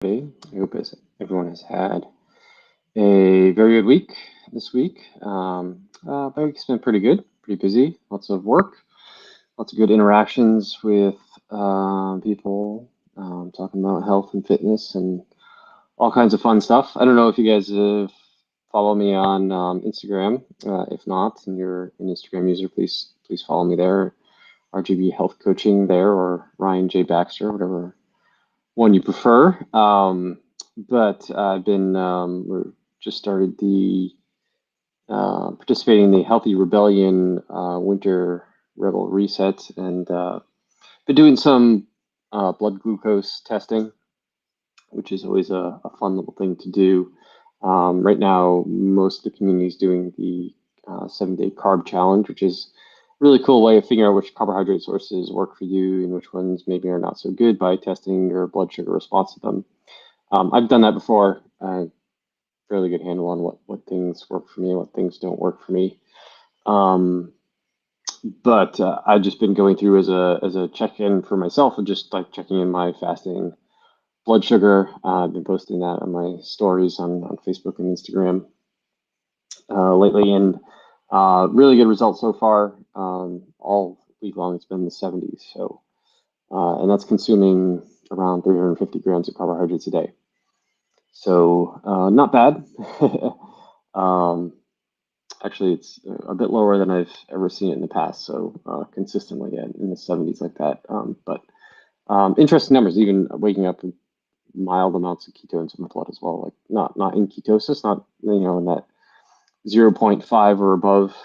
I hope everyone has had a very good week this week. My week's been pretty good, pretty busy, lots of work, lots of good interactions with people, talking about health and fitness and all kinds of fun stuff. I don't know if you guys follow me on Instagram. If not, and you're an Instagram user, please follow me there, RGB Health Coaching there, or Ryan J Baxter, whatever one you prefer. But I've been we're just started the participating in the Healthy Rebellion Winter Rebel Reset, and been doing some blood glucose testing, which is always a fun little thing to do. Right now, most of the community is doing the 7-day carb challenge, which is a really cool way of figuring out which carbohydrate sources work for you and which ones maybe are not so good by testing your blood sugar response to them. I've done that before. Fairly good handle on what things work for me and what things don't work for me. But I've just been going through as a check-in for myself and just like checking in my fasting blood sugar. I've been posting that on my stories on Facebook and Instagram lately, and really good results so far. All week long, it's been in the 70s. So, and that's consuming around 350 grams of carbohydrates a day. So not bad. Actually, it's a bit lower than I've ever seen it in the past. So consistently in the 70s like that. But interesting numbers, even waking up with mild amounts of ketones in my blood as well. Like not in ketosis, not in that 0.5 or above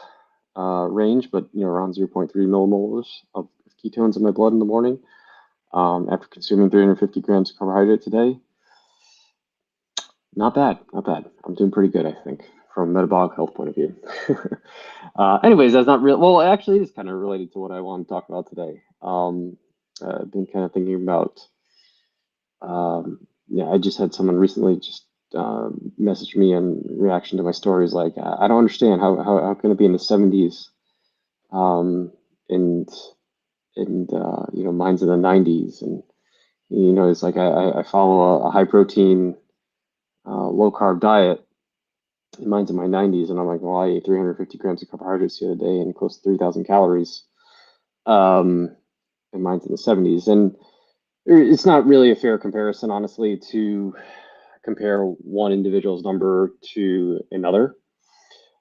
range, but around 0.3 millimolars of ketones in my blood in the morning after consuming 350 grams of carbohydrates a day. Not bad. I'm doing pretty good, I think, from a metabolic health point of view. Anyways, that's not real. Well, actually, it's kind of related to what I want to talk about today. I've been kind of thinking about, I just had someone recently just message me in reaction to my stories like, I don't understand how can it be in the 70s, and mine's in the 90s, and it's like I follow a high protein, low carb diet. Mine's in my 90s, and I'm like, well, I ate 350 grams of carbohydrates the other day and close to 3,000 calories. And mine's in the 70s. And it's not really a fair comparison, honestly, to compare one individual's number to another,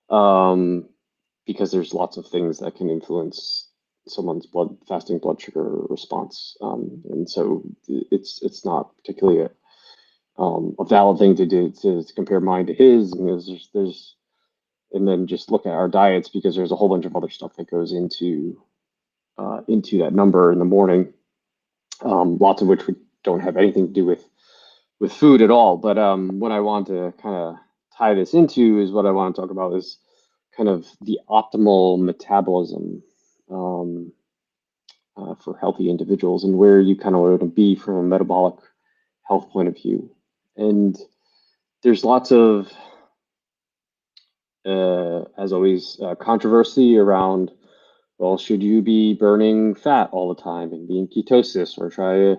because there's lots of things that can influence someone's fasting blood sugar response. And so it's not particularly a valid thing to do to compare mine to his. And and then just look at our diets, because there's a whole bunch of other stuff that goes into that number in the morning. Lots of which don't have anything to do with food at all. But what I want to kind of tie this into is what I want to talk about is kind of the optimal metabolism for healthy individuals, and where you kind of want to be from a metabolic health point of view. And there's lots of, as always, controversy around, well, should you be burning fat all the time and be in ketosis, or try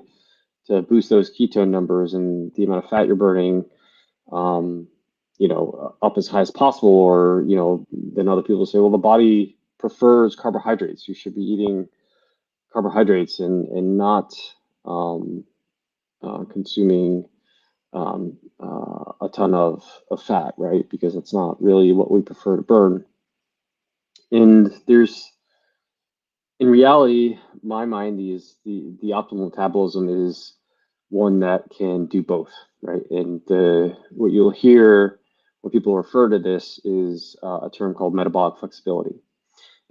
to boost those ketone numbers and the amount of fat you're burning, up as high as possible? Or, then other people say, well, the body prefers carbohydrates. You should be eating carbohydrates and not consuming a ton of fat, right? Because it's not really what we prefer to burn. And in reality, my mind is the optimal metabolism is one that can do both, right? And what you'll hear when people refer to this is a term called metabolic flexibility.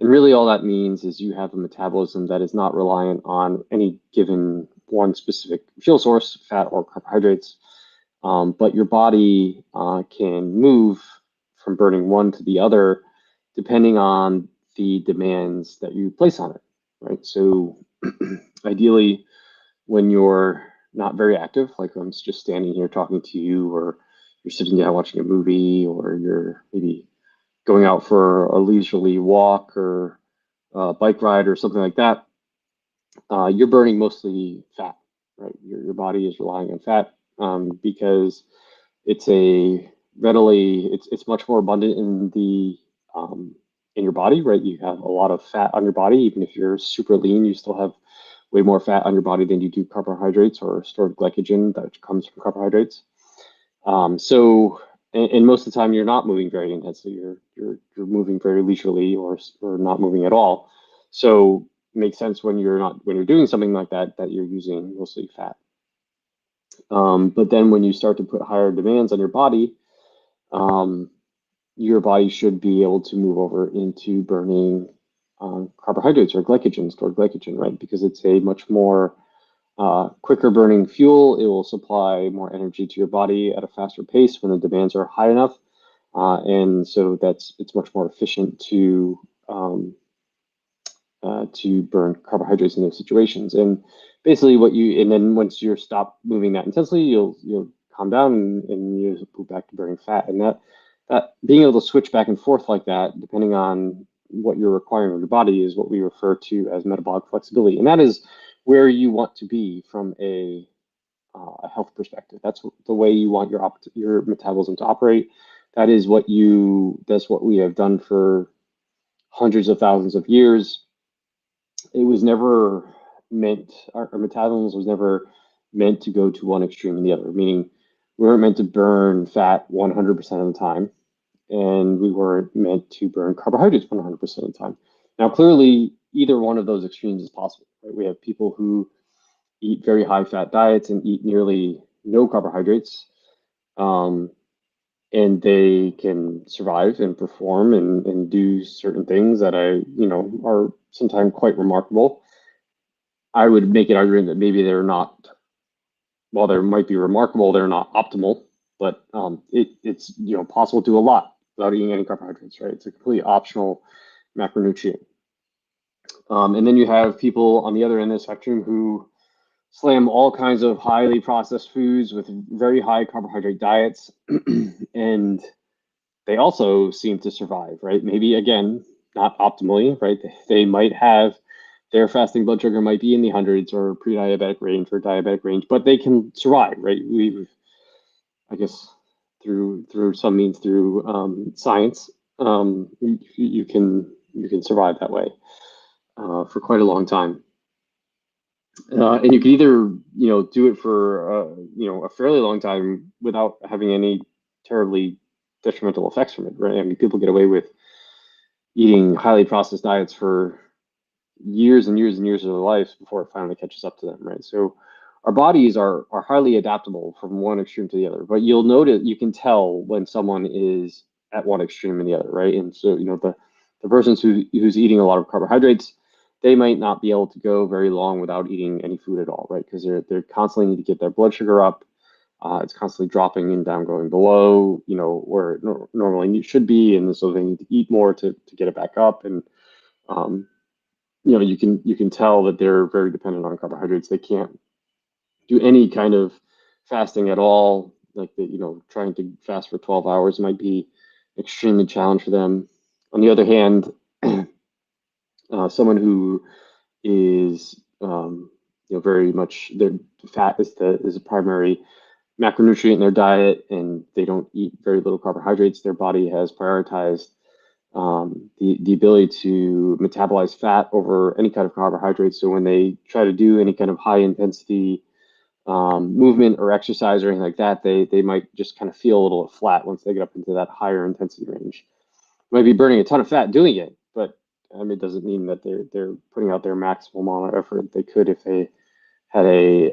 And really all that means is you have a metabolism that is not reliant on any given one specific fuel source, fat or carbohydrates, but your body can move from burning one to the other depending on the demands that you place on it, right? So ideally, when you're not very active, like I'm just standing here talking to you, or you're sitting down watching a movie, or you're maybe going out for a leisurely walk or a bike ride or something like that, you're burning mostly fat, right? Your body is relying on fat because it's a readily it's much more abundant in the in your body, right? You have a lot of fat on your body. Even if you're super lean, you still have way more fat on your body than you do carbohydrates or stored glycogen that comes from carbohydrates. And most of the time you're not moving very intensely. You're moving very leisurely or not moving at all. So it makes sense when you're doing something like that that you're using mostly fat. But then when you start to put higher demands on um, your body should be able to move over into burning carbohydrates or glycogen, stored glycogen, right? Because it's a much more quicker burning fuel. It will supply more energy to your body at a faster pace when the demands are high enough. And so it's much more efficient to burn carbohydrates in those situations. And basically and then once you stop moving that intensely, you'll calm down and you move back to burning fat. And that being able to switch back and forth like that, depending on what you're requiring of your body, is what we refer to as metabolic flexibility. And that is where you want to be from a health perspective. That's the way you want your metabolism to operate. That's what we have done for hundreds of thousands of years. It was never our metabolism was never meant to go to one extreme and the other, meaning we weren't meant to burn fat 100% of the time, and we weren't meant to burn carbohydrates 100% of the time. Now, clearly, either one of those extremes is possible. Right? We have people who eat very high fat diets and eat nearly no carbohydrates, um, and they can survive and perform and do certain things that are sometimes quite remarkable. I would make an argument that maybe they're not, while they might be remarkable, they're not optimal, but it's possible to do a lot without eating any carbohydrates, right? It's a completely optional macronutrient. And then you have people on the other end of the spectrum who slam all kinds of highly processed foods with very high carbohydrate diets, and they also seem to survive, right? Maybe again, not optimally, right? They might have their fasting blood sugar might be in the hundreds or pre-diabetic range or diabetic range, but they can survive, right? I guess, through some means, through science, you can survive that way for quite a long time. And you can either, do it for, a fairly long time without having any terribly detrimental effects from it, right? I mean, people get away with eating highly processed diets for years and years and years of their lives before it finally catches up to them, right? So our bodies are highly adaptable from one extreme to the other, but you can tell when someone is at one extreme and the other, right? And so, the person who's eating a lot of carbohydrates, they might not be able to go very long without eating any food at all, right? Because they're constantly need to get their blood sugar up. It's constantly dropping and down, going below, where it normally should be, and so they need to eat more to get it back up. And um, you can tell that they're very dependent on carbohydrates. They can't do any kind of fasting at all. Like trying to fast for 12 hours might be extremely challenging for them. On the other hand, someone who is very much their fat is a primary macronutrient in their diet, and they don't eat very little carbohydrates. Their body has prioritized the ability to metabolize fat over any kind of carbohydrates. So when they try to do any kind of high intensity movement or exercise or anything like that, they might just kind of feel a little flat once they get up into that higher intensity range. Might be burning a ton of fat doing it, but I mean, it doesn't mean that they're putting out their maximal amount of effort they could if they had a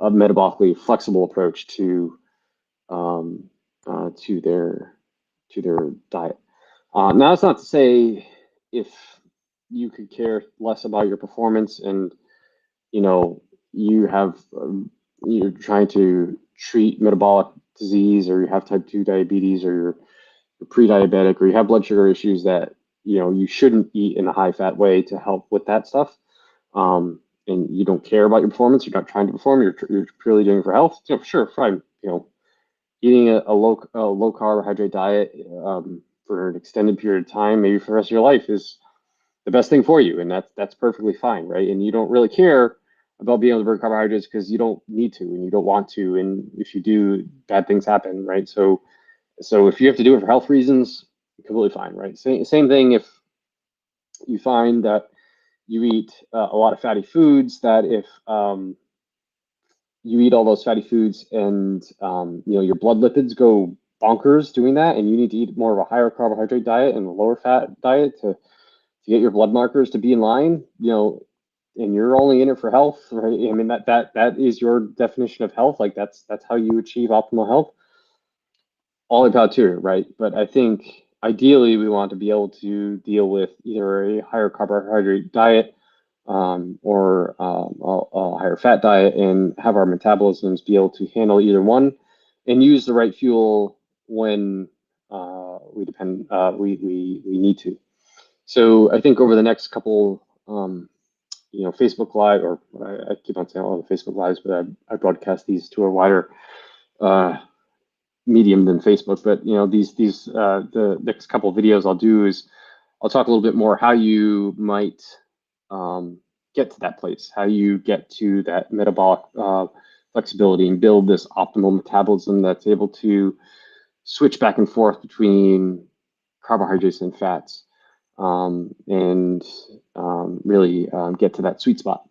metabolically flexible approach um, to their diet. Now, that's not to say if you could care less about your performance and you know you have you're trying to treat metabolic disease, or you have type 2 diabetes, or you're pre-diabetic, or you have blood sugar issues that you shouldn't eat in a high fat way to help with that stuff. And you don't care about your performance, you're not trying to perform, you're purely doing it for health. Sure, fine. Eating a low carbohydrate diet for an extended period of time, maybe for the rest of your life, is the best thing for you, and that's perfectly fine, right? And you don't really care about being able to burn carbohydrates because you don't need to and you don't want to, and if you do, bad things happen, right? So if you have to do it for health reasons, completely fine, right? Same thing if you find that you eat a lot of fatty foods, that if you eat all those fatty foods and your blood lipids go bonkers doing that, and you need to eat more of a higher carbohydrate diet and a lower fat diet to get your blood markers to be in line, and you're only in it for health, right? I mean, that is your definition of health. Like that's how you achieve optimal health. All about too, right? But I think ideally we want to be able to deal with either a higher carbohydrate diet or a higher fat diet, and have our metabolisms be able to handle either one, and use the right fuel when we need to. So I think over the next couple, Facebook Live, or I keep on saying all the Facebook Lives, but I broadcast these to a wider medium than Facebook. But the next couple of videos I'll do is I'll talk a little bit more how you might get to that place, how you get to that metabolic flexibility and build this optimal metabolism that's able to switch back and forth between carbohydrates and fats, and really get to that sweet spot.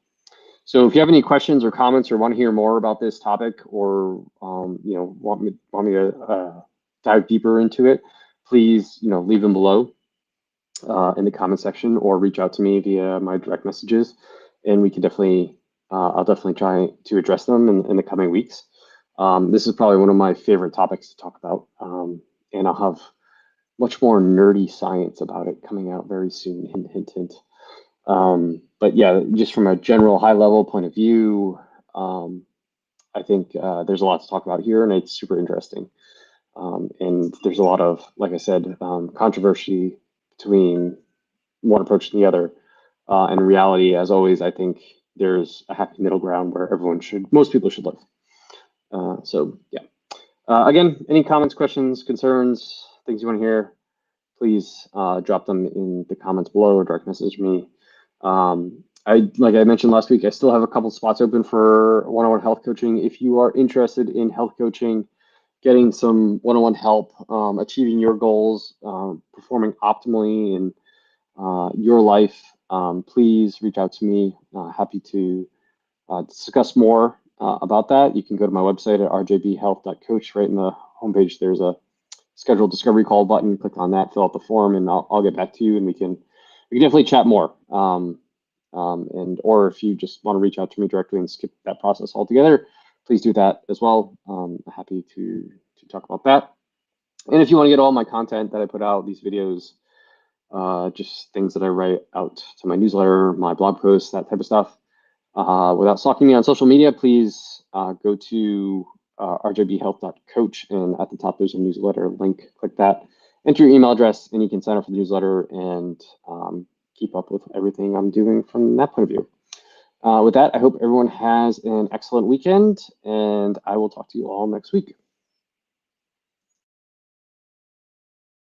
So if you have any questions or comments or want to hear more about this topic, or want me to dive deeper into it, please leave them below in the comment section, or reach out to me via my direct messages, and we can I'll definitely try to address them in the coming weeks. This is probably one of my favorite topics to talk about, and I'll have much more nerdy science about it coming out very soon. Hint, hint, hint. But yeah, just from a general high level point of view, I think there's a lot to talk about here, and it's super interesting. And there's a lot of, like I said, controversy between one approach and the other. And in reality, as always, I think there's a happy middle ground where most people should live. So yeah. Again, any comments, questions, concerns, things you want to hear, please drop them in the comments below or direct message me. Like I mentioned last week, I still have a couple spots open for one-on-one health coaching. If you are interested in health coaching, getting some one-on-one help, achieving your goals, performing optimally in your life, please reach out to me. Happy to discuss more about that. You can go to my website at rjbhealth.coach. Right in the homepage, there's a schedule discovery call button. Click on that, fill out the form, and I'll get back to you, and we can definitely chat more. Or if you just want to reach out to me directly and skip that process altogether, please do that as well. Happy to talk about that. And if you want to get all my content that I put out, these videos, just things that I write out to my newsletter, my blog posts, that type of stuff, without stalking me on social media, please go to rjbhealth.coach, and at the top there's a newsletter link. Click that, enter your email address, and you can sign up for the newsletter and keep up with everything I'm doing from that point of view. With that, I hope everyone has an excellent weekend, and I will talk to you all next week.